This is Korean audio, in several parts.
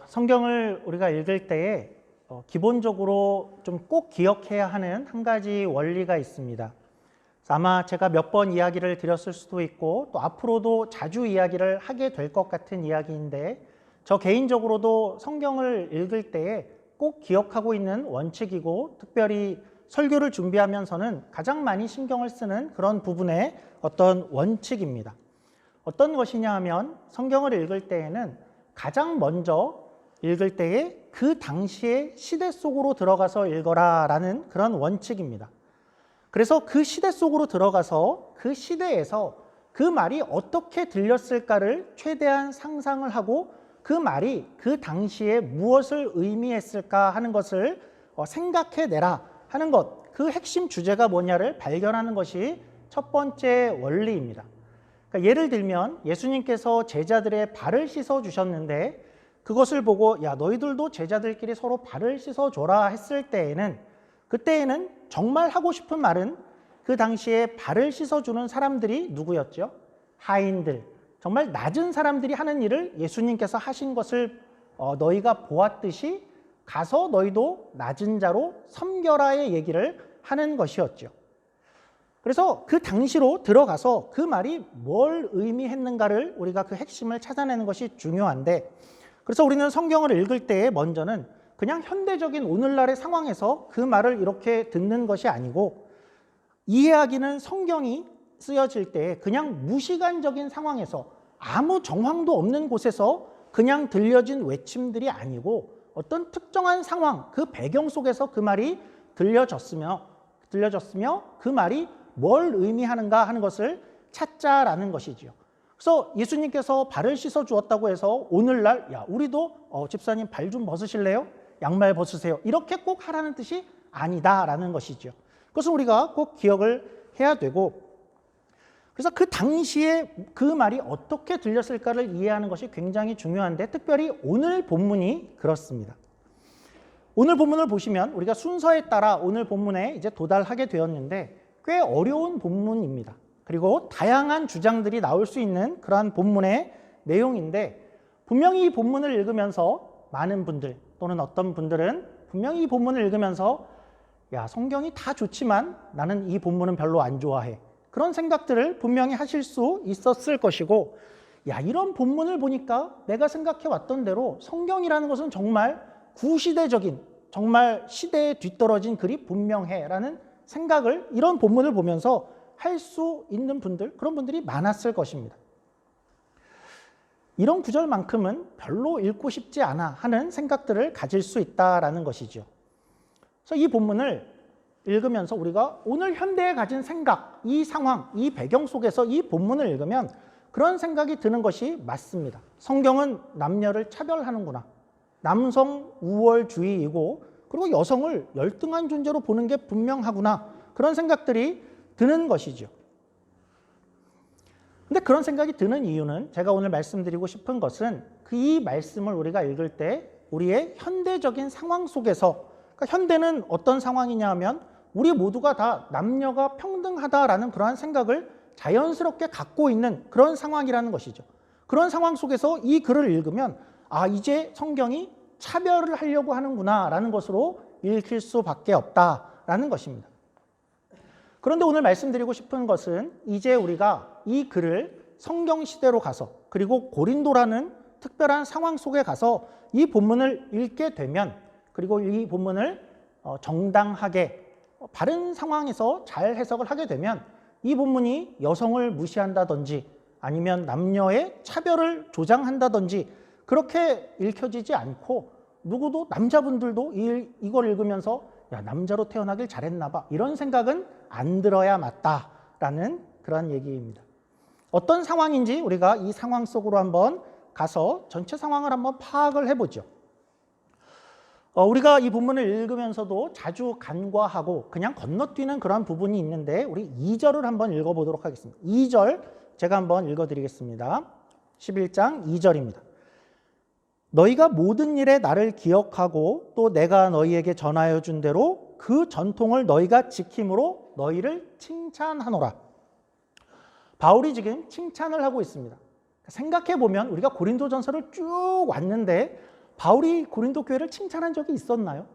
성경을 우리가 읽을 때에 기본적으로 좀 꼭 기억해야 하는 한 가지 원리가 있습니다. 아마 제가 몇 번 이야기를 드렸을 수도 있고 또 앞으로도 자주 이야기를 하게 될 것 같은 이야기인데, 저 개인적으로도 성경을 읽을 때에 꼭 기억하고 있는 원칙이고, 특별히 설교를 준비하면서는 가장 많이 신경을 쓰는 그런 부분의 어떤 원칙입니다. 어떤 것이냐 하면, 성경을 읽을 때에는 가장 먼저 읽을 때에 그 당시의 시대 속으로 들어가서 읽어라 라는 그런 원칙입니다. 그래서 그 시대 속으로 들어가서 그 시대에서 그 말이 어떻게 들렸을까를 최대한 상상을 하고, 그 말이 그 당시에 무엇을 의미했을까 하는 것을 생각해내라 하는 것, 그 핵심 주제가 뭐냐를 발견하는 것이 첫 번째 원리입니다. 그러니까 예를 들면 예수님께서 제자들의 발을 씻어 주셨는데, 그것을 보고 야, 너희들도 제자들끼리 서로 발을 씻어줘라 했을 때에는, 그때에는 정말 하고 싶은 말은 그 당시에 발을 씻어주는 사람들이 누구였죠? 하인들, 정말 낮은 사람들이 하는 일을 예수님께서 하신 것을 너희가 보았듯이 가서 너희도 낮은 자로 섬겨라의 얘기를 하는 것이었죠. 그래서 그 당시로 들어가서 그 말이 뭘 의미했는가를 우리가 그 핵심을 찾아내는 것이 중요한데, 그래서 우리는 성경을 읽을 때에 먼저는 그냥 현대적인 오늘날의 상황에서 그 말을 이렇게 듣는 것이 아니고, 이해하기는 성경이 쓰여질 때 그냥 무시간적인 상황에서 아무 정황도 없는 곳에서 그냥 들려진 외침들이 아니고, 어떤 특정한 상황, 그 배경 속에서 그 말이 들려졌으며 그 말이 뭘 의미하는가 하는 것을 찾자라는 것이지요. 그래서 예수님께서 발을 씻어 주었다고 해서 오늘날 야, 우리도 집사님 발 좀 벗으실래요? 양말 벗으세요. 이렇게 꼭 하라는 뜻이 아니다라는 것이죠. 그것은 우리가 꼭 기억을 해야 되고, 그래서 그 당시에 그 말이 어떻게 들렸을까를 이해하는 것이 굉장히 중요한데, 특별히 오늘 본문이 그렇습니다. 오늘 본문을 보시면 우리가 순서에 따라 오늘 본문에 이제 도달하게 되었는데, 꽤 어려운 본문입니다. 그리고 다양한 주장들이 나올 수 있는 그러한 본문의 내용인데, 분명히 이 본문을 읽으면서 많은 분들 또는 어떤 분들은 분명히 이 본문을 읽으면서 야, 성경이 다 좋지만 나는 이 본문은 별로 안 좋아해, 그런 생각들을 분명히 하실 수 있었을 것이고, 야, 이런 본문을 보니까 내가 생각해 왔던 대로 성경이라는 것은 정말 구시대적인, 정말 시대에 뒤떨어진 글이 분명해 라는 생각을 이런 본문을 보면서 할 수 있는 분들, 그런 분들이 많았을 것입니다. 이런 구절만큼은 별로 읽고 싶지 않아 하는 생각들을 가질 수 있다라는 것이죠. 그래서 이 본문을 읽으면서 우리가 오늘 현대에 가진 생각, 이 상황, 이 배경 속에서 이 본문을 읽으면 그런 생각이 드는 것이 맞습니다. 성경은 남녀를 차별하는구나, 남성 우월주의이고, 그리고 여성을 열등한 존재로 보는 게 분명하구나, 그런 생각들이 드는 것이죠. 근데 그런 생각이 드는 이유는, 제가 오늘 말씀드리고 싶은 것은 이 말씀을 우리가 읽을 때 우리의 현대적인 상황 속에서, 그러니까 현대는 어떤 상황이냐 하면 우리 모두가 다 남녀가 평등하다라는 그러한 생각을 자연스럽게 갖고 있는 그런 상황이라는 것이죠. 그런 상황 속에서 이 글을 읽으면 아, 이제 성경이 차별을 하려고 하는구나 라는 것으로 읽힐 수밖에 없다라는 것입니다. 그런데 오늘 말씀드리고 싶은 것은, 이제 우리가 이 글을 성경 시대로 가서, 그리고 고린도라는 특별한 상황 속에 가서 이 본문을 읽게 되면, 그리고 이 본문을 정당하게 바른 상황에서 잘 해석을 하게 되면, 이 본문이 여성을 무시한다든지 아니면 남녀의 차별을 조장한다든지 그렇게 읽혀지지 않고, 누구도, 남자분들도 이걸 읽으면서 야, 남자로 태어나길 잘했나 봐, 이런 생각은 안 들어야 맞다라는 그런 얘기입니다. 어떤 상황인지 우리가 이 상황 속으로 한번 가서 전체 상황을 한번 파악을 해보죠. 우리가 이 본문을 읽으면서도 자주 간과하고 그냥 건너뛰는 그런 부분이 있는데, 우리 2절을 한번 읽어보도록 하겠습니다. 2절 제가 한번 읽어드리겠습니다. 11장 2절입니다. 너희가 모든 일에 나를 기억하고 또 내가 너희에게 전하여 준 대로 그 전통을 너희가 지킴으로 너희를 칭찬하노라. 바울이 지금 칭찬을 하고 있습니다. 생각해 보면 우리가 고린도전서를 쭉 왔는데 바울이 고린도 교회를 칭찬한 적이 있었나요?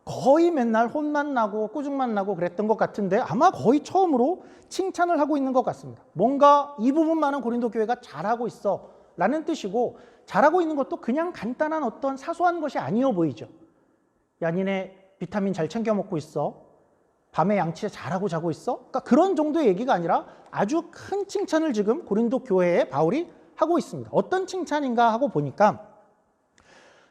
거의 맨날 혼만 나고 꾸중만 나고 그랬던 것 같은데 아마 거의 처음으로 칭찬을 하고 있는 것 같습니다. 뭔가 이 부분만은 고린도 교회가 잘하고 있어 라는 뜻이고, 잘하고 있는 것도 그냥 간단한 어떤 사소한 것이 아니어 보이죠. 야, 니네 비타민 잘 챙겨 먹고 있어? 밤에 양치 잘하고 자고 있어? 그러니까 그런 정도의 얘기가 아니라 아주 큰 칭찬을 지금 고린도 교회에 바울이 하고 있습니다. 어떤 칭찬인가 하고 보니까,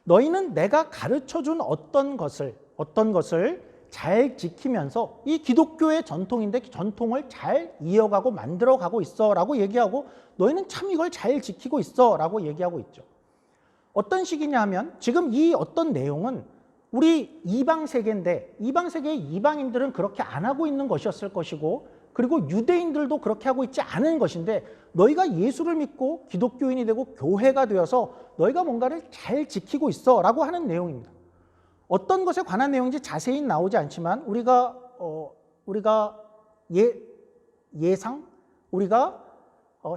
너희는 내가 가르쳐준 어떤 것을 잘 지키면서 이 기독교의 전통인데 전통을 잘 이어가고 만들어가고 있어 라고 얘기하고, 너희는 참 이걸 잘 지키고 있어 라고 얘기하고 있죠. 어떤 식이냐 하면, 지금 이 어떤 내용은 우리 이방 세계인데 이방 세계의 이방인들은 그렇게 안 하고 있는 것이었을 것이고, 그리고 유대인들도 그렇게 하고 있지 않은 것인데, 너희가 예수를 믿고 기독교인이 되고 교회가 되어서 너희가 뭔가를 잘 지키고 있어 라고 하는 내용입니다. 어떤 것에 관한 내용인지 자세히 나오지 않지만 우리가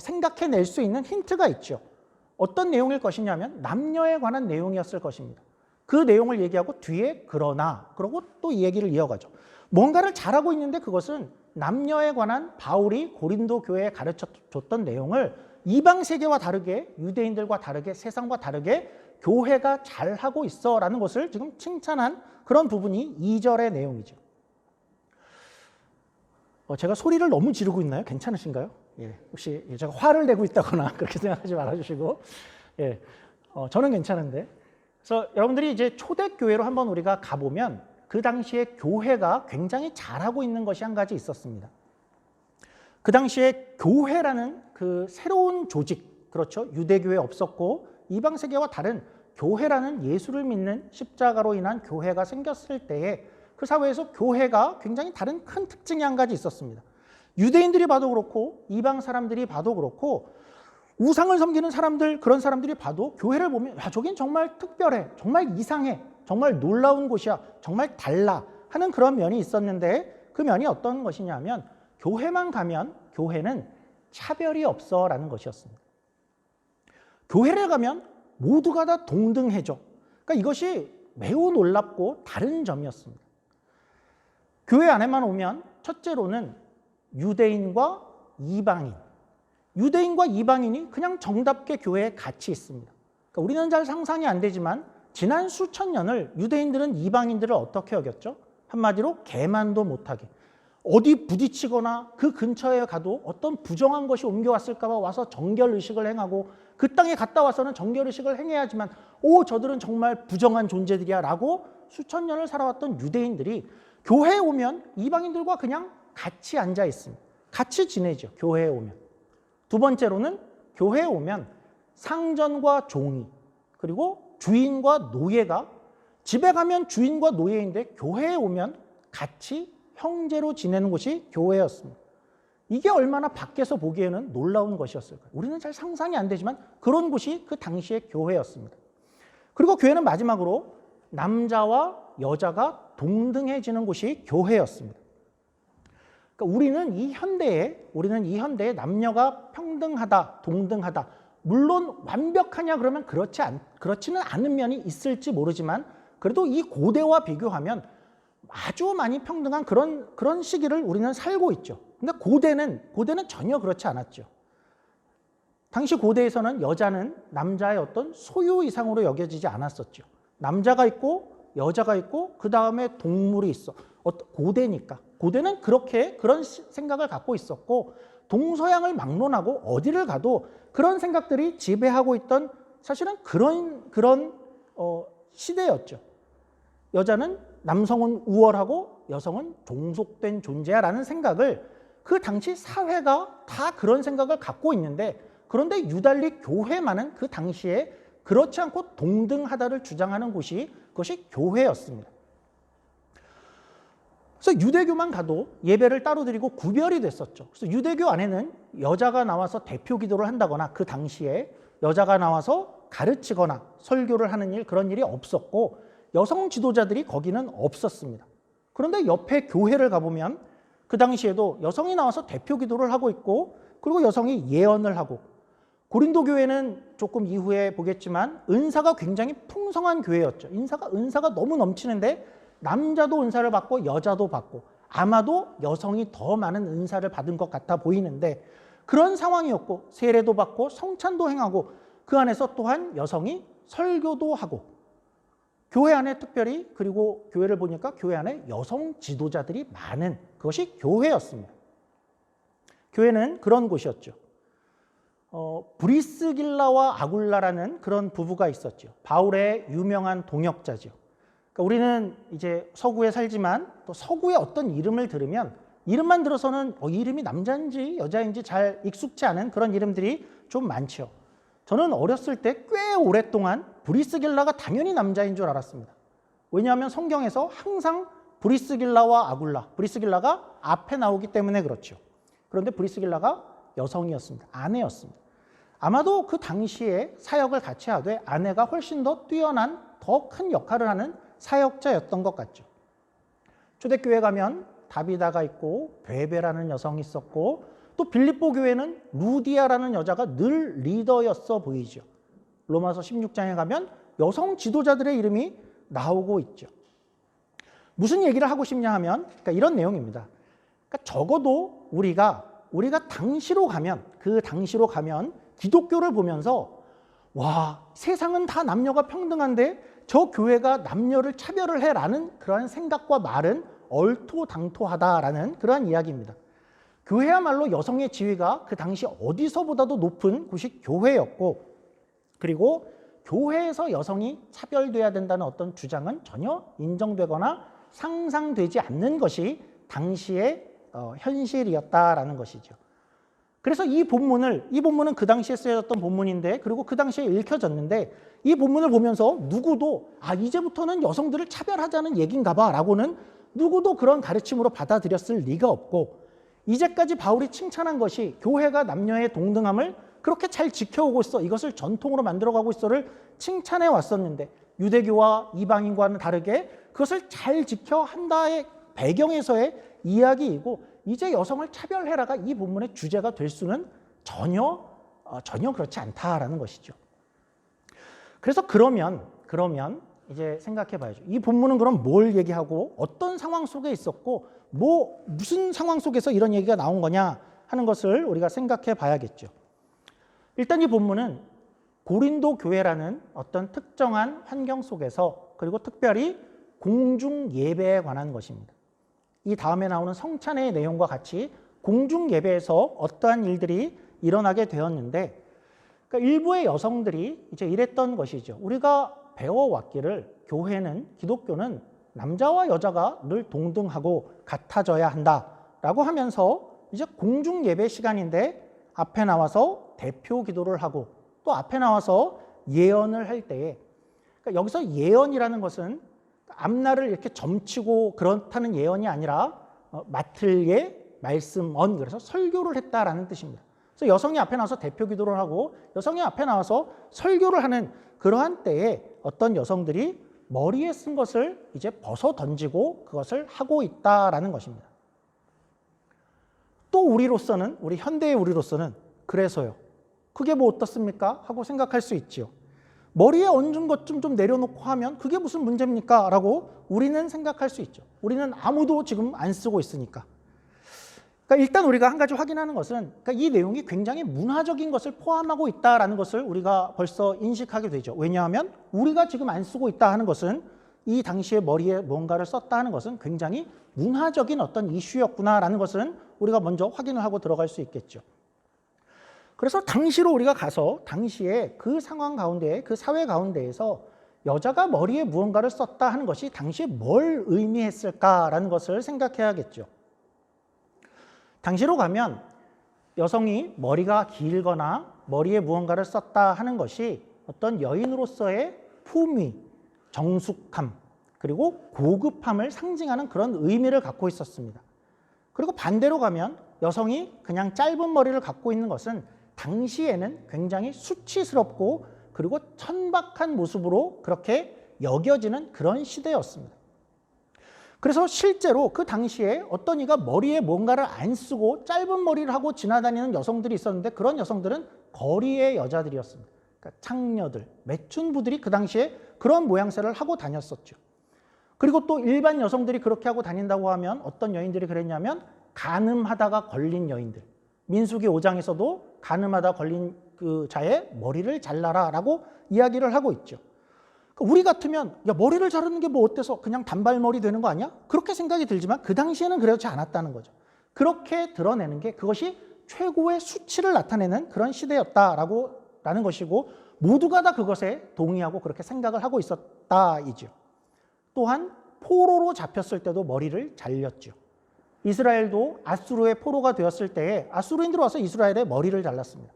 생각해낼 수 있는 힌트가 있죠. 어떤 내용일 것이냐면 남녀에 관한 내용이었을 것입니다. 그 내용을 얘기하고 뒤에 그러고 또 이 얘기를 이어가죠. 뭔가를 잘하고 있는데 그것은 남녀에 관한 바울이 고린도 교회에 가르쳐줬던 내용을 이방 세계와 다르게, 유대인들과 다르게, 세상과 다르게 교회가 잘하고 있어 라는 것을 지금 칭찬한 그런 부분이 2절의 내용이죠. 제가 소리를 너무 지르고 있나요? 괜찮으신가요? 예, 혹시 제가 화를 내고 있다거나 그렇게 생각하지 말아주시고, 예, 저는 괜찮은데. 그래서 여러분들이 이제 초대교회로 한번 우리가 가보면 그 당시에 교회가 굉장히 잘하고 있는 것이 한 가지 있었습니다. 그 당시에 교회라는 그 새로운 조직, 그렇죠? 유대교회 없었고 이방 세계와 다른 교회라는 예수를 믿는 십자가로 인한 교회가 생겼을 때에 그 사회에서 교회가 굉장히 다른 큰 특징이 한 가지 있었습니다. 유대인들이 봐도 그렇고 이방 사람들이 봐도 그렇고 우상을 섬기는 사람들, 그런 사람들이 봐도 교회를 보면, 야, 저긴 정말 특별해, 정말 이상해, 정말 놀라운 곳이야, 정말 달라 하는 그런 면이 있었는데, 그 면이 어떤 것이냐면 교회만 가면 교회는 차별이 없어 라는 것이었습니다. 교회를 가면 모두가 다 동등해져. 그러니까 이것이 매우 놀랍고 다른 점이었습니다. 교회 안에만 오면 첫째로는 유대인과 이방인이 그냥 정답게 교회에 같이 있습니다. 그러니까 우리는 잘 상상이 안 되지만 지난 수천 년을 유대인들은 이방인들을 어떻게 여겼죠? 한마디로 개만도 못하게. 어디 부딪히거나 그 근처에 가도 어떤 부정한 것이 옮겨왔을까 봐 와서 정결의식을 행하고, 그 땅에 갔다 와서는 정결의식을 행해야지만 저들은 정말 부정한 존재들이야 라고 수천 년을 살아왔던 유대인들이 교회에 오면 이방인들과 그냥 같이 앉아 있습니다. 같이 지내죠, 교회에 오면. 두 번째로는 교회에 오면 상전과 종이, 그리고 주인과 노예가, 집에 가면 주인과 노예인데 교회에 오면 같이 형제로 지내는 곳이 교회였습니다. 이게 얼마나 밖에서 보기에는 놀라운 것이었을까요? 우리는 잘 상상이 안 되지만 그런 곳이 그 당시의 교회였습니다. 그리고 교회는 마지막으로 남자와 여자가 동등해지는 곳이 교회였습니다. 그러니까 우리는 이 현대에 남녀가 평등하다, 동등하다, 물론 완벽하냐 그러면 그렇지는 않은 면이 있을지 모르지만, 그래도 이 고대와 비교하면 아주 많이 평등한 그런 시기를 우리는 살고 있죠. 근데 고대는 전혀 그렇지 않았죠. 당시 고대에서는 여자는 남자의 어떤 소유 이상으로 여겨지지 않았었죠. 남자가 있고 여자가 있고 그 다음에 동물이 있어. 고대니까. 고대는 그런 생각을 갖고 있었고, 동서양을 막론하고 어디를 가도 그런 생각들이 지배하고 있던, 사실은 그런 시대였죠. 여자는, 남성은 우월하고 여성은 종속된 존재야라는 생각을 그 당시 사회가 다 그런 생각을 갖고 있는데, 그런데 유달리 교회만은 그 당시에 그렇지 않고 동등하다를 주장하는 곳이, 그것이 교회였습니다. 그래서 유대교만 가도 예배를 따로 드리고 구별이 됐었죠. 그래서 유대교 안에는 여자가 나와서 대표 기도를 한다거나, 그 당시에 여자가 나와서 가르치거나 설교를 하는 그런 일이 없었고, 여성 지도자들이 거기는 없었습니다. 그런데 옆에 교회를 가보면 그 당시에도 여성이 나와서 대표 기도를 하고 있고, 그리고 여성이 예언을 하고, 고린도 교회는 조금 이후에 보겠지만 은사가 굉장히 풍성한 교회였죠. 은사가 너무 넘치는데 남자도 은사를 받고 여자도 받고 아마도 여성이 더 많은 은사를 받은 것 같아 보이는데 그런 상황이었고 세례도 받고 성찬도 행하고 그 안에서 또한 여성이 설교도 하고 교회 안에 특별히 그리고 교회를 보니까 교회 안에 여성 지도자들이 많은 그것이 교회였습니다. 교회는 그런 곳이었죠. 브리스길라와 아굴라라는 그런 부부가 있었죠. 바울의 유명한 동역자죠. 그러니까 우리는 이제 서구에 살지만 또 서구의 어떤 이름을 들으면 이름만 들어서는 이 이름이 남자인지 여자인지 잘 익숙치 않은 그런 이름들이 좀 많죠. 저는 어렸을 때 꽤 오랫동안 브리스길라가 당연히 남자인 줄 알았습니다. 왜냐하면 성경에서 항상 브리스길라와 아굴라, 브리스길라가 앞에 나오기 때문에 그렇죠. 그런데 브리스길라가 여성이었습니다. 아내였습니다. 아마도 그 당시에 사역을 같이 하되 아내가 훨씬 더 뛰어난 더 큰 역할을 하는 사역자였던 것 같죠. 초대교회 가면 다비다가 있고 베베라는 여성이 있었고 또 빌립보 교회는 루디아라는 여자가 늘 리더였어 보이죠. 로마서 16장에 가면 여성 지도자들의 이름이 나오고 있죠. 무슨 얘기를 하고 싶냐 하면 그러니까 이런 내용입니다. 그러니까 적어도 우리가 당시로 가면 그 당시로 가면 기독교를 보면서 와 세상은 다 남녀가 평등한데 저 교회가 남녀를 차별을 해라는 그러한 생각과 말은 얼토당토하다라는 그러한 이야기입니다. 교회야말로 여성의 지위가 그 당시 어디서보다도 높은 곳이 교회였고 그리고 교회에서 여성이 차별돼야 된다는 어떤 주장은 전혀 인정되거나 상상되지 않는 것이 당시의 현실이었다라는 것이죠. 그래서 이 본문은 그 당시에 쓰여졌던 본문인데 그리고 그 당시에 읽혀졌는데 이 본문을 보면서 누구도 이제부터는 여성들을 차별하자는 얘기인가 봐 라고는 누구도 그런 가르침으로 받아들였을 리가 없고 이제까지 바울이 칭찬한 것이 교회가 남녀의 동등함을 그렇게 잘 지켜오고 있어 이것을 전통으로 만들어가고 있어를 칭찬해 왔었는데 유대교와 이방인과는 다르게 그것을 잘 지켜한다의 배경에서의 이야기이고 이제 여성을 차별해라가 이 본문의 주제가 될 수는 전혀 그렇지 않다라는 것이죠. 그래서 그러면 이제 생각해 봐야죠. 이 본문은 그럼 뭘 얘기하고 어떤 상황 속에 있었고 무슨 상황 속에서 이런 얘기가 나온 거냐 하는 것을 우리가 생각해 봐야겠죠. 일단 이 본문은 고린도 교회라는 어떤 특정한 환경 속에서 그리고 특별히 공중 예배에 관한 것입니다. 이 다음에 나오는 성찬의 내용과 같이 공중 예배에서 어떠한 일들이 일어나게 되었는데 그러니까 일부의 여성들이 이제 이랬던 것이죠. 우리가 배워왔기를 기독교는 남자와 여자가 늘 동등하고 같아져야 한다라고 하면서 이제 공중 예배 시간인데 앞에 나와서 대표 기도를 하고 또 앞에 나와서 예언을 할 때에 그러니까 여기서 예언이라는 것은 앞날을 이렇게 점치고 그렇다는 예언이 아니라 맡을 예, 말씀 언 그래서 설교를 했다라는 뜻입니다. 그래서 여성이 앞에 나와서 대표 기도를 하고 여성이 앞에 나와서 설교를 하는 그러한 때에 어떤 여성들이 머리에 쓴 것을 이제 벗어 던지고 그것을 하고 있다라는 것입니다. 또 우리 현대의 우리로서는 그래서요. 그게 뭐 어떻습니까? 하고 생각할 수 있지요. 머리에 얹은 것 좀 내려놓고 하면 그게 무슨 문제입니까? 라고 우리는 생각할 수 있죠. 우리는 아무도 지금 안 쓰고 있으니까. 그러니까 일단 우리가 한 가지 확인하는 것은 그러니까 이 내용이 굉장히 문화적인 것을 포함하고 있다라는 것을 우리가 벌써 인식하게 되죠. 왜냐하면 우리가 지금 안 쓰고 있다 하는 것은 이 당시에 머리에 뭔가를 썼다 하는 것은 굉장히 문화적인 어떤 이슈였구나라는 것은 우리가 먼저 확인을 하고 들어갈 수 있겠죠. 그래서 당시로 우리가 가서 당시에 그 상황 가운데 그 사회 가운데에서 여자가 머리에 무언가를 썼다 하는 것이 당시에 뭘 의미했을까라는 것을 생각해야겠죠. 당시로 가면 여성이 머리가 길거나 머리에 무언가를 썼다 하는 것이 어떤 여인으로서의 품위, 정숙함, 그리고 고급함을 상징하는 그런 의미를 갖고 있었습니다. 그리고 반대로 가면 여성이 그냥 짧은 머리를 갖고 있는 것은 당시에는 굉장히 수치스럽고 그리고 천박한 모습으로 그렇게 여겨지는 그런 시대였습니다. 그래서 실제로 그 당시에 어떤 이가 머리에 뭔가를 안 쓰고 짧은 머리를 하고 지나다니는 여성들이 있었는데 그런 여성들은 거리의 여자들이었습니다. 그러니까 창녀들, 매춘부들이 그 당시에 그런 모양새를 하고 다녔었죠. 그리고 또 일반 여성들이 그렇게 하고 다닌다고 하면 어떤 여인들이 그랬냐면 간음하다가 걸린 여인들. 민수기 5장에서도 간음하다 걸린 그 자의 머리를 잘라라 라고 이야기를 하고 있죠. 우리 같으면 야 머리를 자르는 게 뭐 어때서 그냥 단발머리 되는 거 아니야? 그렇게 생각이 들지만 그 당시에는 그렇지 않았다는 거죠. 그렇게 드러내는 게 그것이 최고의 수치를 나타내는 그런 시대였다라는 것이고 모두가 다 그것에 동의하고 그렇게 생각을 하고 있었다이죠. 또한 포로로 잡혔을 때도 머리를 잘렸죠. 이스라엘도 아수르의 포로가 되었을 때에 아수르인들이 와서 이스라엘의 머리를 잘랐습니다.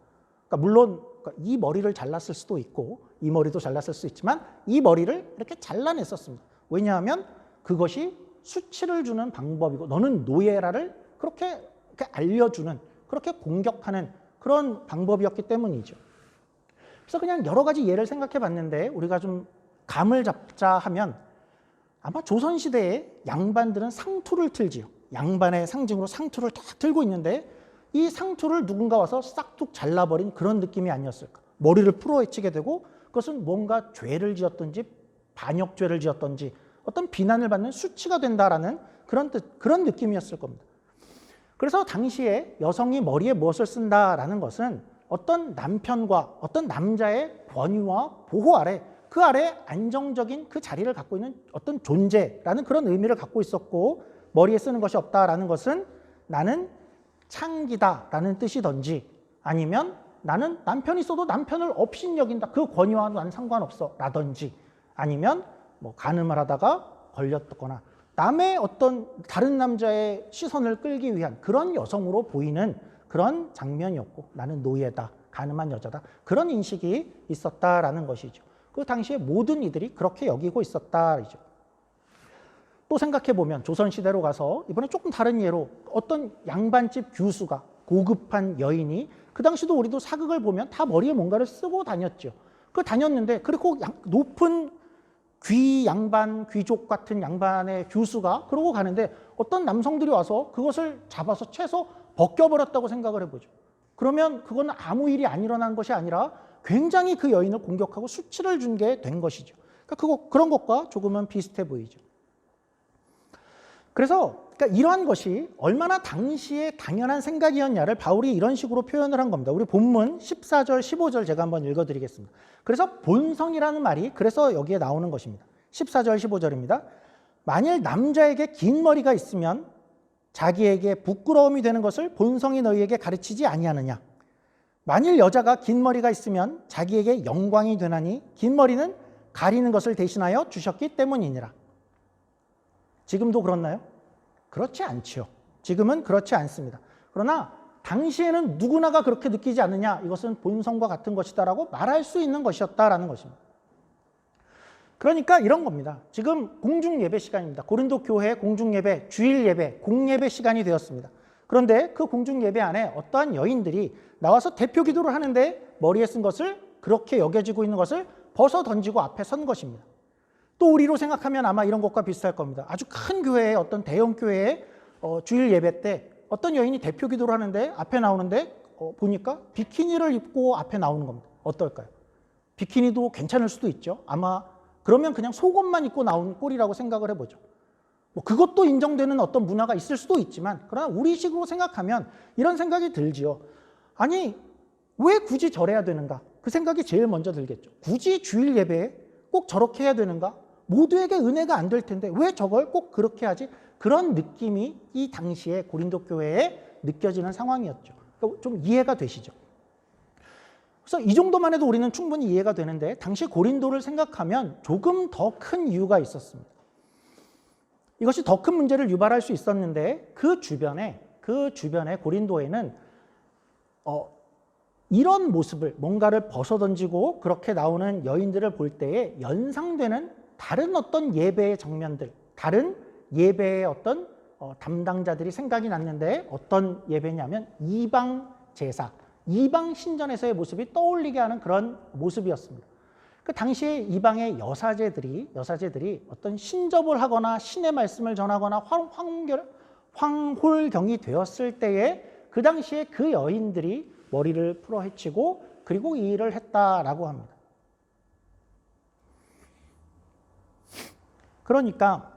그러니까 물론 이 머리를 잘랐을 수도 있고 이 머리도 잘랐을 수 있지만 이 머리를 이렇게 잘라냈었습니다. 왜냐하면 그것이 수치를 주는 방법이고 너는 노예라를 그렇게 알려주는 그렇게 공격하는 그런 방법이었기 때문이죠. 그래서 그냥 여러 가지 예를 생각해 봤는데 우리가 좀 감을 잡자 하면 아마 조선시대에 양반들은 상투를 틀지요. 양반의 상징으로 상투를 딱 들고 있는데 이 상투를 누군가 와서 싹둑 잘라버린 그런 느낌이 아니었을까. 머리를 풀어헤치게 되고 그것은 뭔가 죄를 지었든지 반역죄를 지었든지 어떤 비난을 받는 수치가 된다라는 그런 느낌이었을 겁니다. 그래서 당시에 여성이 머리에 무엇을 쓴다라는 것은 어떤 남편과 어떤 남자의 권위와 보호 아래 그 아래 안정적인 그 자리를 갖고 있는 어떤 존재라는 그런 의미를 갖고 있었고 머리에 쓰는 것이 없다라는 것은 나는 창기다라는 뜻이든지 아니면 나는 남편이 있어도 남편을 업신여긴다. 그 권위와는 난 상관없어 라든지 아니면 뭐 간음을 하다가 걸렸거나 남의 어떤 다른 남자의 시선을 끌기 위한 그런 여성으로 보이는 그런 장면이었고 나는 노예다. 간음한 여자다. 그런 인식이 있었다라는 것이죠. 그 당시에 모든 이들이 그렇게 여기고 있었다이죠. 또 생각해보면 조선시대로 가서 이번에 조금 다른 예로 어떤 양반집 규수가 고급한 여인이 그 당시도 우리도 사극을 보면 다 머리에 뭔가를 쓰고 다녔죠. 그 다녔는데 그리고 높은 귀 양반, 귀족 같은 양반의 규수가 그러고 가는데 어떤 남성들이 와서 그것을 잡아서 채서 벗겨버렸다고 생각을 해보죠. 그러면 그건 아무 일이 안 일어난 것이 아니라 굉장히 그 여인을 공격하고 수치를 준 게 된 것이죠. 그러니까 그런 것과 조금은 비슷해 보이죠. 그래서 이러한 것이 얼마나 당시에 당연한 생각이었냐를 바울이 이런 식으로 표현을 한 겁니다. 우리 본문 14절, 15절 제가 한번 읽어드리겠습니다. 그래서 본성이라는 말이 그래서 여기에 나오는 것입니다. 14절, 15절입니다. 만일 남자에게 긴 머리가 있으면 자기에게 부끄러움이 되는 것을 본성이 너희에게 가르치지 아니하느냐. 만일 여자가 긴 머리가 있으면 자기에게 영광이 되나니 긴 머리는 가리는 것을 대신하여 주셨기 때문이니라. 지금도 그렇나요? 그렇지 않죠. 지금은 그렇지 않습니다. 그러나 당시에는 누구나가 그렇게 느끼지 않느냐, 이것은 본성과 같은 것이다라고 말할 수 있는 것이었다라는 것입니다. 그러니까 이런 겁니다. 지금 공중예배 시간입니다. 고린도 교회 공중예배, 주일예배, 공예배 시간이 되었습니다. 그런데 그 공중예배 안에 어떠한 여인들이 나와서 대표 기도를 하는데 머리에 쓴 것을 그렇게 여겨지고 있는 것을 벗어 던지고 앞에 선 것입니다. 또 우리로 생각하면 아마 이런 것과 비슷할 겁니다. 아주 큰 교회의 어떤 대형 교회의 주일 예배 때 어떤 여인이 대표 기도를 하는데 앞에 나오는데 보니까 비키니를 입고 앞에 나오는 겁니다. 어떨까요? 비키니도 괜찮을 수도 있죠. 아마 그러면 그냥 속옷만 입고 나온 꼴이라고 생각을 해보죠. 뭐 그것도 인정되는 어떤 문화가 있을 수도 있지만 그러나 우리식으로 생각하면 이런 생각이 들지요. 아니 왜 굳이 저래야 되는가? 그 생각이 제일 먼저 들겠죠. 굳이 주일 예배에 꼭 저렇게 해야 되는가? 모두에게 은혜가 안 될 텐데 왜 저걸 꼭 그렇게 하지? 그런 느낌이 이 당시에 고린도 교회에 느껴지는 상황이었죠. 그러니까 좀 이해가 되시죠? 그래서 이 정도만 해도 우리는 충분히 이해가 되는데 당시 고린도를 생각하면 조금 더 큰 이유가 있었습니다. 이것이 더 큰 문제를 유발할 수 있었는데 그 주변에 고린도에는 이런 모습을 뭔가를 벗어던지고 그렇게 나오는 여인들을 볼 때에 연상되는 다른 어떤 예배의 장면들, 다른 예배의 어떤 담당자들이 생각이 났는데 어떤 예배냐면 이방 제사, 이방 신전에서의 모습이 떠올리게 하는 그런 모습이었습니다. 그 당시에 이방의 여사제들이 어떤 신접을 하거나 신의 말씀을 전하거나 황홀경이 되었을 때에 그 당시에 그 여인들이 머리를 풀어 헤치고 그리고 이 일을 했다라고 합니다. 그러니까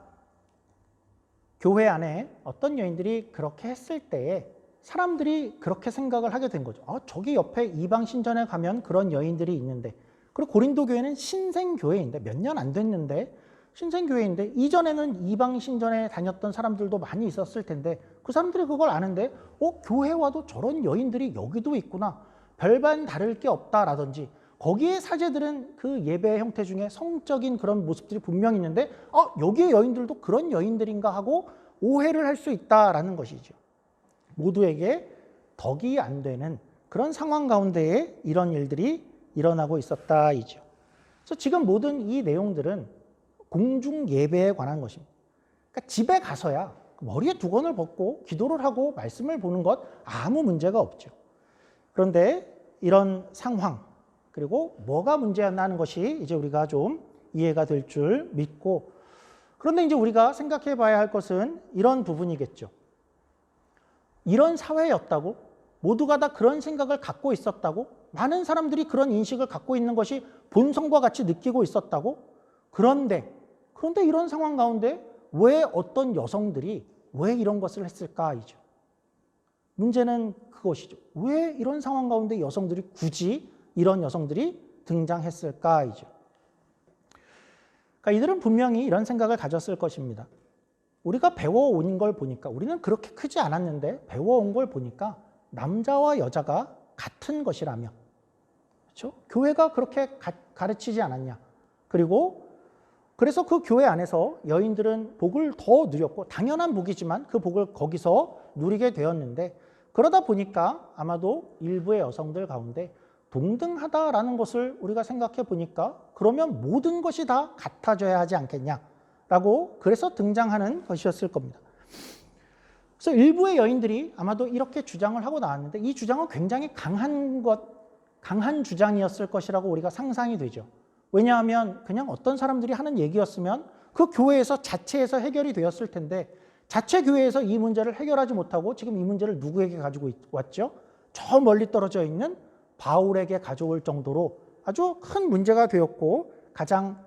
교회 안에 어떤 여인들이 그렇게 했을 때에 사람들이 그렇게 생각을 하게 된 거죠. 저기 옆에 이방 신전에 가면 그런 여인들이 있는데, 그리고 고린도 교회는 신생교회인데 몇 년 안 됐는데 신생교회인데 이전에는 이방 신전에 다녔던 사람들도 많이 있었을 텐데 그 사람들이 그걸 아는데 교회 와도 저런 여인들이 여기도 있구나, 별반 다를 게 없다라든지, 거기에 사제들은 그 예배의 형태 중에 성적인 그런 모습들이 분명히 있는데 여기에 여인들도 그런 여인들인가 하고 오해를 할 수 있다라는 것이죠. 모두에게 덕이 안 되는 그런 상황 가운데에 이런 일들이 일어나고 있었다이죠. 그래서 지금 모든 이 내용들은 공중 예배에 관한 것입니다. 그러니까 집에 가서야 머리에 두건을 벗고 기도를 하고 말씀을 보는 것 아무 문제가 없죠. 그런데 이런 상황, 그리고 뭐가 문제였나는 것이 이제 우리가 좀 이해가 될 줄 믿고, 그런데 이제 우리가 생각해 봐야 할 것은 이런 부분이겠죠. 이런 사회였다고? 모두가 다 그런 생각을 갖고 있었다고? 많은 사람들이 그런 인식을 갖고 있는 것이 본성과 같이 느끼고 있었다고? 그런데 이런 상황 가운데 왜 어떤 여성들이 왜 이런 것을 했을까이죠. 문제는 그것이죠. 왜 이런 상황 가운데 여성들이 굳이 이런 여성들이 등장했을까이죠. 그러니까 이들은 분명히 이런 생각을 가졌을 것입니다. 우리가 배워온 걸 보니까, 우리는 그렇게 크지 않았는데 배워온 걸 보니까 남자와 여자가 같은 것이라며, 그렇죠? 교회가 그렇게 가르치지 않았냐. 그래서 그 교회 안에서 여인들은 복을 더 누렸고, 당연한 복이지만 그 복을 거기서 누리게 되었는데, 그러다 보니까 아마도 일부의 여성들 가운데 동등하다라는 것을 우리가 생각해 보니까, 그러면 모든 것이 다 같아져야 하지 않겠냐라고 그래서 등장하는 것이었을 겁니다. 그래서 일부의 여인들이 아마도 이렇게 주장을 하고 나왔는데, 이 주장은 굉장히 강한 주장이었을 것이라고 우리가 상상이 되죠. 왜냐하면 그냥 어떤 사람들이 하는 얘기였으면 그 교회에서 자체에서 해결이 되었을 텐데, 자체 교회에서 이 문제를 해결하지 못하고 지금 이 문제를 누구에게 가지고 왔죠? 저 멀리 떨어져 있는 바울에게 가져올 정도로 아주 큰 문제가 되었고, 가장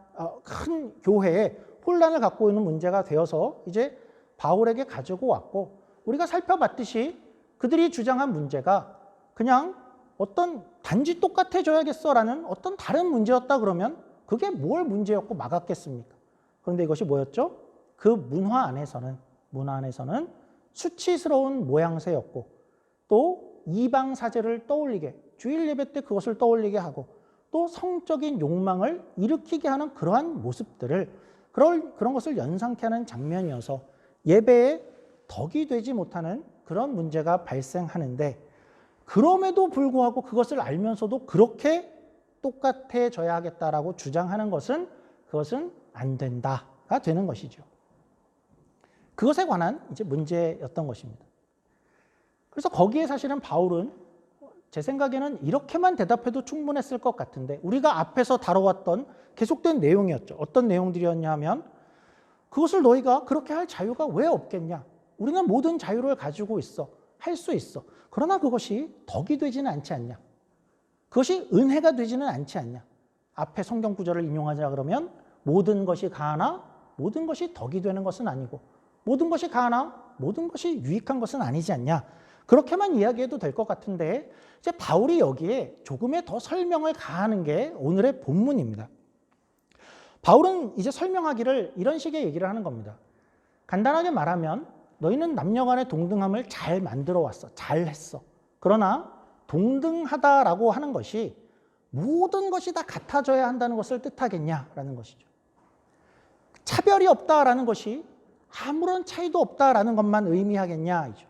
큰 교회에 혼란을 갖고 있는 문제가 되어서 이제 바울에게 가지고 왔고, 우리가 살펴봤듯이 그들이 주장한 문제가 그냥 어떤 단지 똑같아져야겠어라는 어떤 다른 문제였다 그러면 그게 뭘 문제였고 막았겠습니까? 그런데 이것이 뭐였죠? 그 문화 안에서는 수치스러운 모양새였고, 또 이방 사제를 떠올리게, 주일 예배 때 그것을 떠올리게 하고, 또 성적인 욕망을 일으키게 하는 그러한 모습들을, 그런 것을 연상케 하는 장면이어서 예배에 덕이 되지 못하는 그런 문제가 발생하는데, 그럼에도 불구하고 그것을 알면서도 그렇게 똑같아져야 하겠다라고 주장하는 것은, 그것은 안 된다가 되는 것이죠. 그것에 관한 이제 문제였던 것입니다. 그래서 거기에 사실은 바울은 제 생각에는 이렇게만 대답해도 충분했을 것 같은데, 우리가 앞에서 다뤄왔던 계속된 내용이었죠. 어떤 내용들이었냐 하면, 그것을 너희가 그렇게 할 자유가 왜 없겠냐? 우리는 모든 자유를 가지고 있어. 할 수 있어. 그러나 그것이 덕이 되지는 않지 않냐? 그것이 은혜가 되지는 않지 않냐? 앞에 성경 구절을 인용하자 그러면, 모든 것이 가하나 모든 것이 덕이 되는 것은 아니고, 모든 것이 가하나 모든 것이 유익한 것은 아니지 않냐? 그렇게만 이야기해도 될 것 같은데, 이제 바울이 여기에 조금의 더 설명을 가하는 게 오늘의 본문입니다. 바울은 이제 설명하기를 이런 식의 얘기를 하는 겁니다. 간단하게 말하면, 너희는 남녀 간의 동등함을 잘 만들어 왔어. 잘 했어. 그러나 동등하다라고 하는 것이 모든 것이 다 같아져야 한다는 것을 뜻하겠냐라는 것이죠. 차별이 없다라는 것이 아무런 차이도 없다라는 것만 의미하겠냐이죠.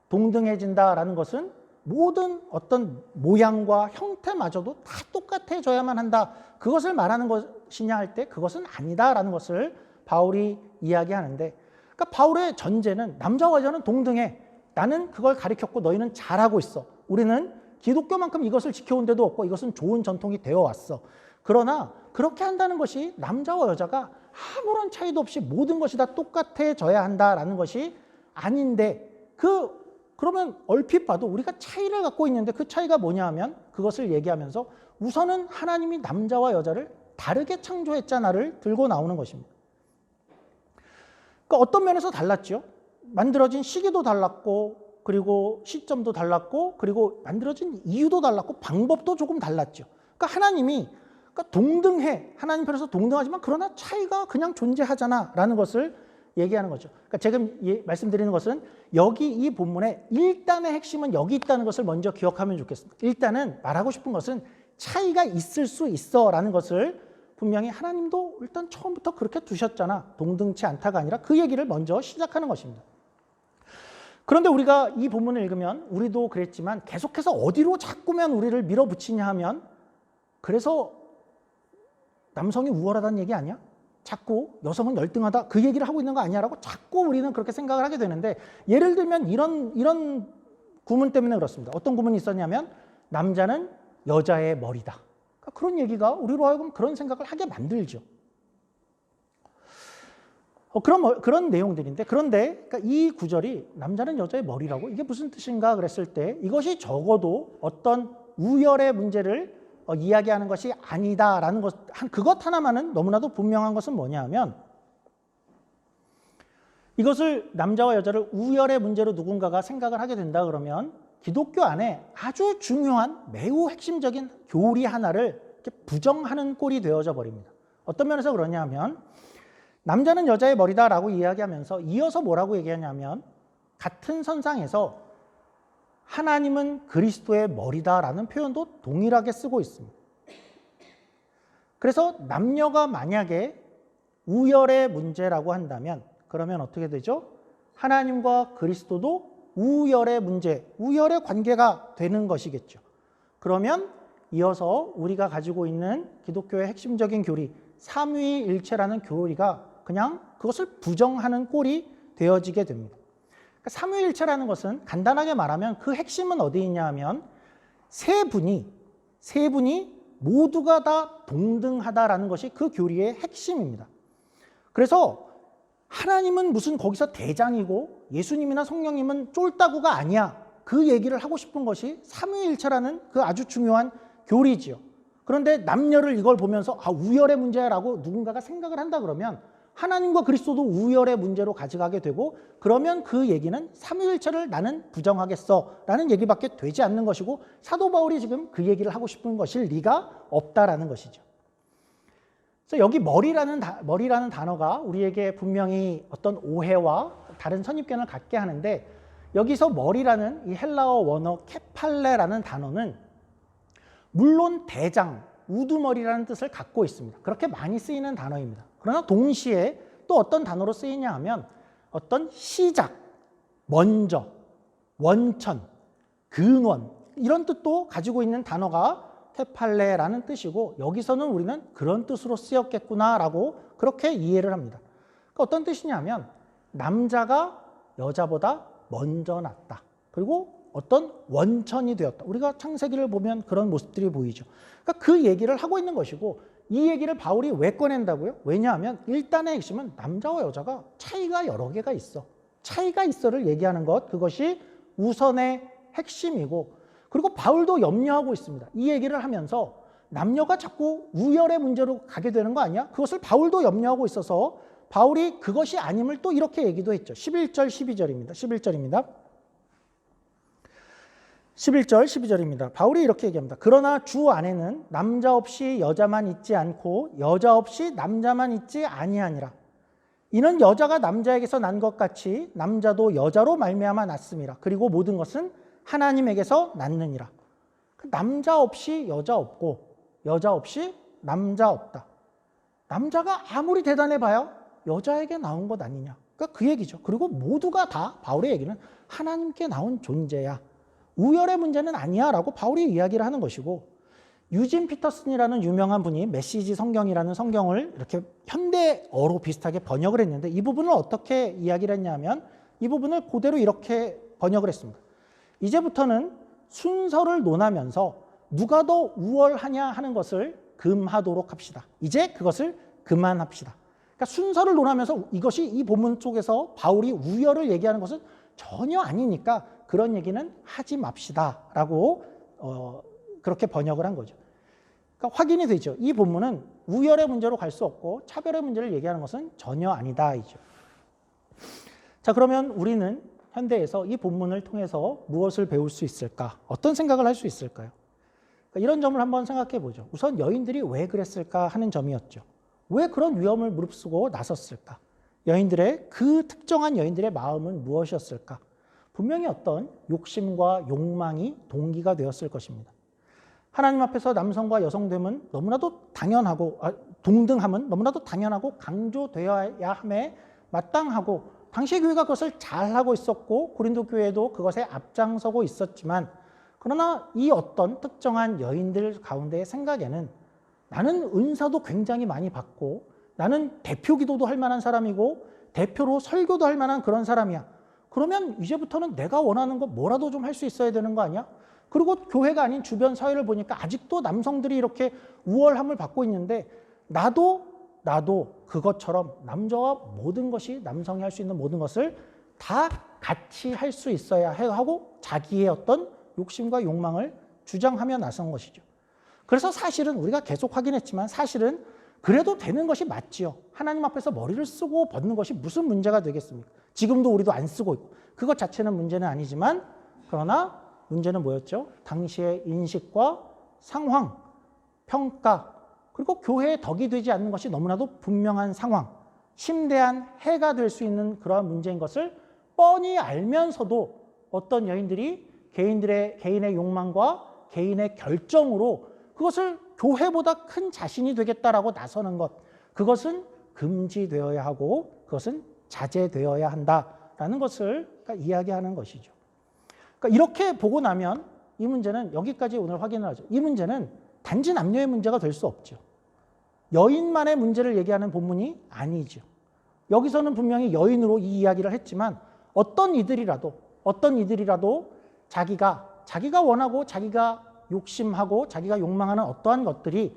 동등해진다라는 것은 모든 어떤 모양과 형태마저도 다 똑같아져야만 한다, 그것을 말하는 것이냐 할 때 그것은 아니다라는 것을 바울이 이야기하는데, 그러니까 바울의 전제는 남자와 여자는 동등해. 나는 그걸 가르쳤고 너희는 잘하고 있어. 우리는 기독교만큼 이것을 지켜온 데도 없고 이것은 좋은 전통이 되어 왔어. 그러나 그렇게 한다는 것이 남자와 여자가 아무런 차이도 없이 모든 것이 다 똑같아져야 한다라는 것이 아닌데, 그러면 얼핏 봐도 우리가 차이를 갖고 있는데 그 차이가 뭐냐 하면 그것을 얘기하면서 우선은 하나님이 남자와 여자를 다르게 창조했잖아를 들고 나오는 것입니다. 그러니까 어떤 면에서 달랐죠. 만들어진 시기도 달랐고, 그리고 시점도 달랐고, 그리고 만들어진 이유도 달랐고, 방법도 조금 달랐죠. 그러니까 하나님이 동등해, 하나님 편에서 동등하지만 그러나 차이가 그냥 존재하잖아 라는 것을 얘기하는 거죠. 그러니까 지금 말씀드리는 것은 여기 이 본문의 일단의 핵심은 여기 있다는 것을 먼저 기억하면 좋겠습니다. 일단은 말하고 싶은 것은 차이가 있을 수 있어 라는 것을 분명히 하나님도 일단 처음부터 그렇게 두셨잖아, 동등치 않다가 아니라 그 얘기를 먼저 시작하는 것입니다. 그런데 우리가 이 본문을 읽으면 우리도 그랬지만 계속해서 어디로 자꾸만 우리를 밀어붙이냐 하면, 그래서 남성이 우월하다는 얘기 아니야? 자꾸 여성은 열등하다 그 얘기를 하고 있는 거 아니야? 라고 자꾸 우리는 그렇게 생각을 하게 되는데, 예를 들면 이런 구문 때문에 그렇습니다. 어떤 구문이 있었냐면 남자는 여자의 머리다. 그러니까 그런 얘기가 우리로 하여금 그런 생각을 하게 만들죠. 그런 내용들인데, 그런데 그러니까 이 구절이 남자는 여자의 머리라고, 이게 무슨 뜻인가 그랬을 때 이것이 적어도 어떤 우열의 문제를 이야기하는 것이 아니다라는 것, 그것 하나만은 너무나도 분명한 것은 뭐냐 하면, 이것을 남자와 여자를 우열의 문제로 누군가가 생각을 하게 된다 그러면 기독교 안에 아주 중요한 매우 핵심적인 교리 하나를 이렇게 부정하는 꼴이 되어져 버립니다. 어떤 면에서 그러냐 하면, 남자는 여자의 머리다라고 이야기하면서 이어서 뭐라고 얘기하냐면, 같은 선상에서 하나님은 그리스도의 머리다라는 표현도 동일하게 쓰고 있습니다. 그래서 남녀가 만약에 우열의 문제라고 한다면 그러면 어떻게 되죠? 하나님과 그리스도도 우열의 문제, 우열의 관계가 되는 것이겠죠. 그러면 이어서 우리가 가지고 있는 기독교의 핵심적인 교리, 삼위일체라는 교리가 그냥 그것을 부정하는 꼴이 되어지게 됩니다. 삼위일체라는 것은 간단하게 말하면 그 핵심은 어디 있냐 하면 세 분이 모두가 다 동등하다라는 것이 그 교리의 핵심입니다. 그래서 하나님은 무슨 거기서 대장이고 예수님이나 성령님은 쫄따구가 아니야, 그 얘기를 하고 싶은 것이 삼위일체라는 그 아주 중요한 교리지요. 그런데 남녀를 이걸 보면서 우열의 문제라고 누군가가 생각을 한다 그러면 하나님과 그리스도도 우열의 문제로 가져가게 되고, 그러면 그 얘기는 삼위일체를 나는 부정하겠어 라는 얘기밖에 되지 않는 것이고, 사도 바울이 지금 그 얘기를 하고 싶은 것일 리가 없다라는 것이죠. 그래서 여기 머리라는 단어가 우리에게 분명히 어떤 오해와 다른 선입견을 갖게 하는데, 여기서 머리라는 이 헬라어 원어 케팔레라는 단어는 물론 대장, 우두머리라는 뜻을 갖고 있습니다. 그렇게 많이 쓰이는 단어입니다. 그러나 동시에 또 어떤 단어로 쓰이냐 하면 어떤 시작, 먼저, 원천, 근원, 이런 뜻도 가지고 있는 단어가 테팔레라는 뜻이고, 여기서는 우리는 그런 뜻으로 쓰였겠구나라고 그렇게 이해를 합니다. 그러니까 어떤 뜻이냐면 남자가 여자보다 먼저 났다, 그리고 어떤 원천이 되었다. 우리가 창세기를 보면 그런 모습들이 보이죠. 그러니까 그 얘기를 하고 있는 것이고, 이 얘기를 바울이 왜 꺼낸다고요? 왜냐하면 일단의 핵심은 남자와 여자가 차이가 여러 개가 있어. 차이가 있어를 얘기하는 것, 그것이 우선의 핵심이고, 그리고 바울도 염려하고 있습니다. 이 얘기를 하면서 남녀가 자꾸 우열의 문제로 가게 되는 거 아니야? 그것을 바울도 염려하고 있어서 바울이 그것이 아님을 또 이렇게 얘기도 했죠. 11절, 12절입니다. 11절입니다. 11절, 12절입니다. 바울이 이렇게 얘기합니다. 그러나 주 안에는 남자 없이 여자만 있지 않고 여자 없이 남자만 있지 아니하니라. 이는 여자가 남자에게서 난 것 같이 남자도 여자로 말미암아 났음이라. 그리고 모든 것은 하나님에게서 났느니라. 남자 없이 여자 없고 여자 없이 남자 없다. 남자가 아무리 대단해봐야 여자에게 나온 것 아니냐. 그러니까 그 얘기죠. 그리고 모두가 다, 바울의 얘기는 하나님께 나온 존재야, 우열의 문제는 아니야 라고 바울이 이야기를 하는 것이고, 유진 피터슨이라는 유명한 분이 메시지 성경이라는 성경을 이렇게 현대어로 비슷하게 번역을 했는데, 이 부분을 어떻게 이야기를 했냐면 이 부분을 그대로 이렇게 번역을 했습니다. 이제부터는 순서를 논하면서 누가 더 우월하냐 하는 것을 금하도록 합시다. 이제 그것을 그만합시다. 그러니까 순서를 논하면서 이것이 이 본문 속에서 바울이 우열을 얘기하는 것은 전혀 아니니까 그런 얘기는 하지 맙시다라고 그렇게 번역을 한 거죠. 그러니까 확인이 되죠. 이 본문은 우열의 문제로 갈 수 없고 차별의 문제를 얘기하는 것은 전혀 아니다 이죠. 자, 그러면 우리는 현대에서 이 본문을 통해서 무엇을 배울 수 있을까? 어떤 생각을 할 수 있을까요? 그러니까 이런 점을 한번 생각해 보죠. 우선 여인들이 왜 그랬을까 하는 점이었죠. 왜 그런 위험을 무릅쓰고 나섰을까? 그 특정한 여인들의 마음은 무엇이었을까? 분명히 어떤 욕심과 욕망이 동기가 되었을 것입니다. 하나님 앞에서 남성과 여성됨은 너무나도 당연하고 동등함은 너무나도 당연하고 강조되어야 함에 마땅하고 당시 교회가 그것을 잘하고 있었고 고린도 교회도 그것에 앞장서고 있었지만 그러나 이 어떤 특정한 여인들 가운데의 생각에는 나는 은사도 굉장히 많이 받고 나는 대표 기도도 할 만한 사람이고 대표로 설교도 할 만한 그런 사람이야. 그러면 이제부터는 내가 원하는 거 뭐라도 좀 할 수 있어야 되는 거 아니야? 그리고 교회가 아닌 주변 사회를 보니까 아직도 남성들이 이렇게 우월함을 받고 있는데 나도 그것처럼 남자와 모든 것이 남성이 할 수 있는 모든 것을 다 같이 할 수 있어야 하고 자기의 어떤 욕심과 욕망을 주장하며 나선 것이죠. 그래서 사실은 우리가 계속 확인했지만 사실은 그래도 되는 것이 맞지요. 하나님 앞에서 머리를 쓰고 벗는 것이 무슨 문제가 되겠습니까? 지금도 우리도 안 쓰고 있고 그것 자체는 문제는 아니지만 그러나 문제는 뭐였죠? 당시의 인식과 상황, 평가 그리고 교회의 덕이 되지 않는 것이 너무나도 분명한 상황, 심대한 해가 될 수 있는 그러한 문제인 것을 뻔히 알면서도 어떤 여인들이 개인의 욕망과 개인의 결정으로 그것을 교회보다 큰 자신이 되겠다라고 나서는 것, 그것은 금지되어야 하고 그것은 자제되어야 한다라는 것을 이야기하는 것이죠. 그러니까 이렇게 보고 나면 이 문제는 여기까지 오늘 확인을 하죠. 이 문제는 단지 남녀의 문제가 될 수 없죠. 여인만의 문제를 얘기하는 본문이 아니죠. 여기서는 분명히 여인으로 이 이야기를 했지만 어떤 이들이라도 자기가 원하고 자기가 욕심하고 자기가 욕망하는 어떠한 것들이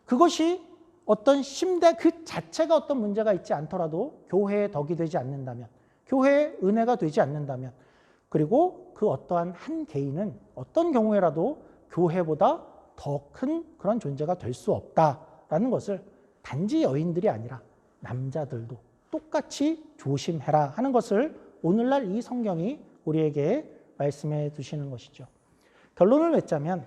그것이 어떤 심대 그 자체가 어떤 문제가 있지 않더라도 교회의 덕이 되지 않는다면 교회의 은혜가 되지 않는다면 그리고 그 어떠한 한 개인은 어떤 경우에라도 교회보다 더 큰 그런 존재가 될 수 없다라는 것을 단지 여인들이 아니라 남자들도 똑같이 조심해라 하는 것을 오늘날 이 성경이 우리에게 말씀해 두시는 것이죠. 결론을 맺자면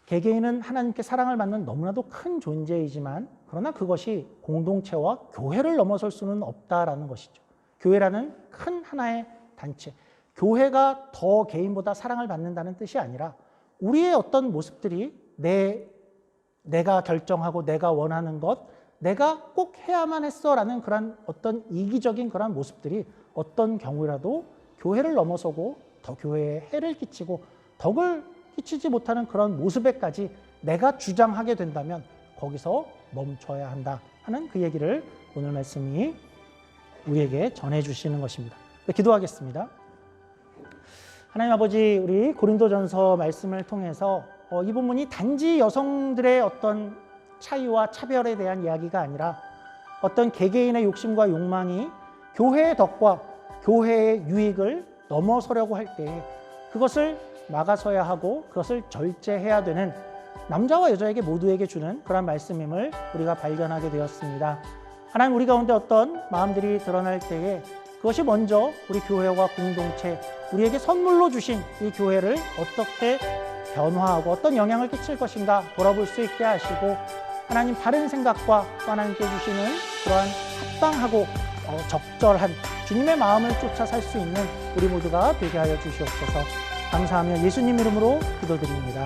개개인은 하나님께 사랑을 받는 너무나도 큰 존재이지만 그러나 그것이 공동체와 교회를 넘어설 수는 없다라는 것이죠. 교회라는 큰 하나의 단체, 교회가 더 개인보다 사랑을 받는다는 뜻이 아니라 우리의 어떤 모습들이 내가 결정하고 내가 원하는 것, 내가 꼭 해야만 했어라는 그런 어떤 이기적인 그런 모습들이 어떤 경우라도 교회를 넘어서고 더 교회에 해를 끼치고 덕을 끼치지 못하는 그런 모습에까지 내가 주장하게 된다면 거기서 멈춰야 한다 하는 그 얘기를 오늘 말씀이 우리에게 전해주시는 것입니다. 기도하겠습니다. 하나님 아버지, 우리 고린도전서 말씀을 통해서 이 부분이 단지 여성들의 어떤 차이와 차별에 대한 이야기가 아니라 어떤 개개인의 욕심과 욕망이 교회의 덕과 교회의 유익을 넘어서려고 할 때 그것을 막아서야 하고 그것을 절제해야 되는 남자와 여자에게 모두에게 주는 그런 말씀임을 우리가 발견하게 되었습니다. 하나님, 우리 가운데 어떤 마음들이 드러날 때에 그것이 먼저 우리 교회와 공동체, 우리에게 선물로 주신 이 교회를 어떻게 변화하고 어떤 영향을 끼칠 것인가 돌아볼 수 있게 하시고 하나님 바른 생각과 하나님께 주시는 그러한 합당하고 적절한 주님의 마음을 쫓아 살 수 있는 우리 모두가 되게 하여 주시옵소서. 감사하며 예수님 이름으로 기도드립니다.